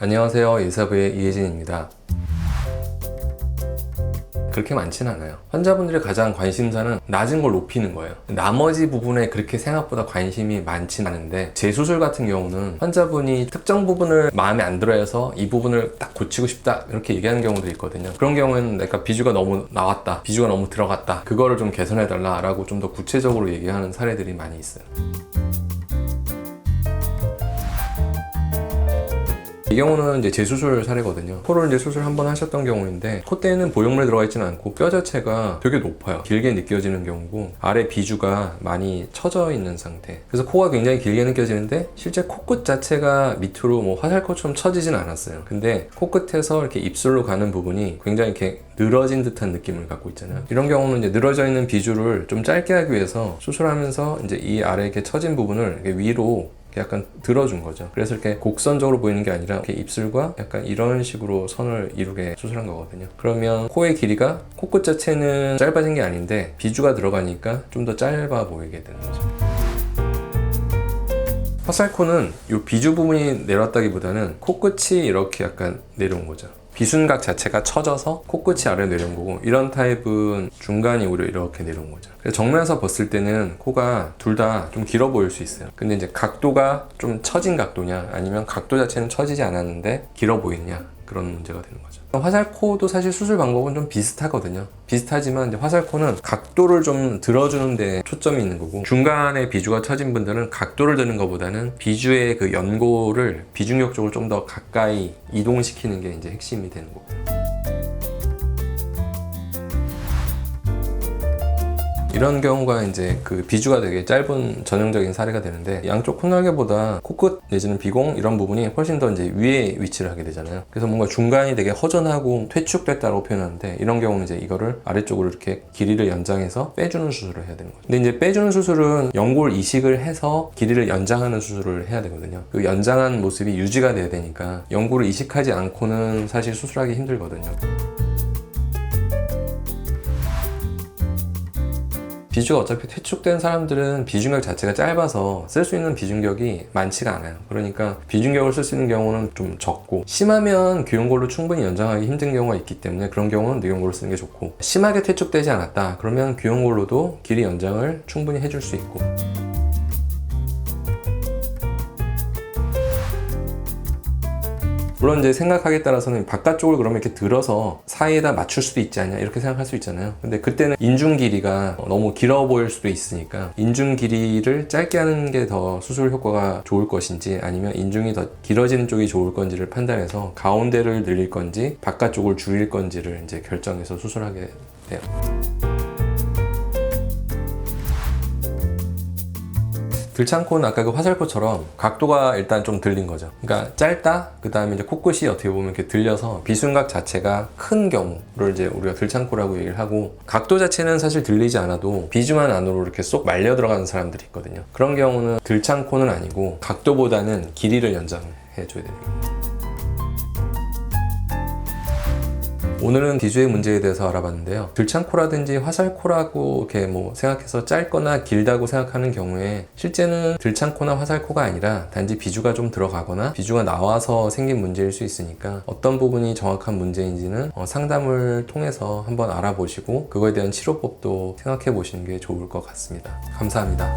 안녕하세요. 예사부의 이혜진입니다. 그렇게 많지는 않아요. 환자분들의 가장 관심사는 낮은 걸 높이는 거예요. 나머지 부분에 그렇게 생각보다 관심이 많지는 않은데, 재수술 같은 경우는 환자분이 특정 부분을 마음에 안 들어해서 이 부분을 딱 고치고 싶다 이렇게 얘기하는 경우도 있거든요. 그런 경우에는 내가 비주가 너무 나왔다, 비주가 너무 들어갔다, 그거를 좀 개선해 달라 라고 좀 더 구체적으로 얘기하는 사례들이 많이 있어요. 이 경우는 이제 재수술 사례거든요. 코를 이제 수술 한번 하셨던 경우인데, 콧대에는 보형물 들어가 있지는 않고 뼈 자체가 되게 높아요. 길게 느껴지는 경우고, 아래 비주가 많이 처져 있는 상태. 그래서 코가 굉장히 길게 느껴지는데 실제 코끝 자체가 밑으로 뭐 화살코처럼 처지진 않았어요. 근데 코끝에서 이렇게 입술로 가는 부분이 굉장히 이렇게 늘어진 듯한 느낌을 갖고 있잖아요. 이런 경우는 이제 늘어져 있는 비주를 좀 짧게 하기 위해서 수술하면서 이제 이 아래 이렇게 처진 부분을 이렇게 위로 약간 들어준 거죠. 그래서 이렇게 곡선적으로 보이는 게 아니라 이렇게 입술과 약간 이런 식으로 선을 이루게 수술한 거거든요. 그러면 코의 길이가 코끝 자체는 짧아진 게 아닌데 비주가 들어가니까 좀 더 짧아 보이게 되는 거죠. 화살코는 이 비주 부분이 내려왔다기보다는 코끝이 이렇게 약간 내려온 거죠. 비순각 자체가 처져서 코끝이 아래로 내려온 거고, 이런 타입은 중간이 오히려 이렇게 내려온 거죠. 그래서 정면에서 봤을 때는 코가 둘 다 좀 길어 보일 수 있어요. 근데 이제 각도가 좀 처진 각도냐, 아니면 각도 자체는 처지지 않았는데 길어 보이냐, 그런 문제가 되는 거죠. 화살코도 사실 수술 방법은 좀 비슷하거든요. 비슷하지만 이제 화살코는 각도를 좀 들어주는 데 초점이 있는 거고, 중간에 비주가 처진 분들은 각도를 드는 것보다는 비주의 그 연골을 비중격 쪽으로 좀 더 가까이 이동시키는 게 이제 핵심이 되는 거고. 이런 경우가 이제 그 비주가 되게 짧은 전형적인 사례가 되는데, 양쪽 콧날개보다 코끝 내지는 비공 이런 부분이 훨씬 더 이제 위에 위치를 하게 되잖아요. 그래서 뭔가 중간이 되게 허전하고 퇴축됐다고 표현하는데, 이런 경우는 이제 이거를 아래쪽으로 이렇게 길이를 연장해서 빼주는 수술을 해야 되는 거죠. 근데 이제 빼주는 수술은 연골 이식을 해서 길이를 연장하는 수술을 해야 되거든요. 그 연장한 모습이 유지가 돼야 되니까 연골을 이식하지 않고는 사실 수술하기 힘들거든요. 비주가 어차피 퇴축된 사람들은 비중격 자체가 짧아서 쓸 수 있는 비중격이 많지가 않아요. 그러니까 비중격을 쓸 수 있는 경우는 좀 적고, 심하면 귀연골로 충분히 연장하기 힘든 경우가 있기 때문에 그런 경우는 뇌연골로 쓰는 게 좋고, 심하게 퇴축되지 않았다 그러면 귀연골로도 길이 연장을 충분히 해줄 수 있고. 물론 이제 생각하기에 따라서는 바깥쪽을 그러면 이렇게 들어서 사이에다 맞출 수도 있지 않냐 이렇게 생각할 수 있잖아요. 근데 그때는 인중 길이가 너무 길어 보일 수도 있으니까, 인중 길이를 짧게 하는 게 더 수술 효과가 좋을 것인지, 아니면 인중이 더 길어지는 쪽이 좋을 건지를 판단해서 가운데를 늘릴 건지 바깥쪽을 줄일 건지를 이제 결정해서 수술하게 돼요. 들창코는 아까 그 화살코처럼 각도가 일단 좀 들린 거죠. 그러니까 짧다, 그 다음에 이제 코끝이 어떻게 보면 이렇게 들려서 비순각 자체가 큰 경우를 이제 우리가 들창코라고 얘기를 하고, 각도 자체는 사실 들리지 않아도 비주만 안으로 이렇게 쏙 말려 들어가는 사람들이 있거든요. 그런 경우는 들창코는 아니고 각도보다는 길이를 연장해 줘야 됩니다. 오늘은 비주의 문제에 대해서 알아봤는데요. 들창코라든지 화살코라고 이렇게 뭐 생각해서 짧거나 길다고 생각하는 경우에, 실제는 들창코나 화살코가 아니라 단지 비주가 좀 들어가거나 비주가 나와서 생긴 문제일 수 있으니까, 어떤 부분이 정확한 문제인지는 상담을 통해서 한번 알아보시고 그거에 대한 치료법도 생각해 보시는 게 좋을 것 같습니다. 감사합니다.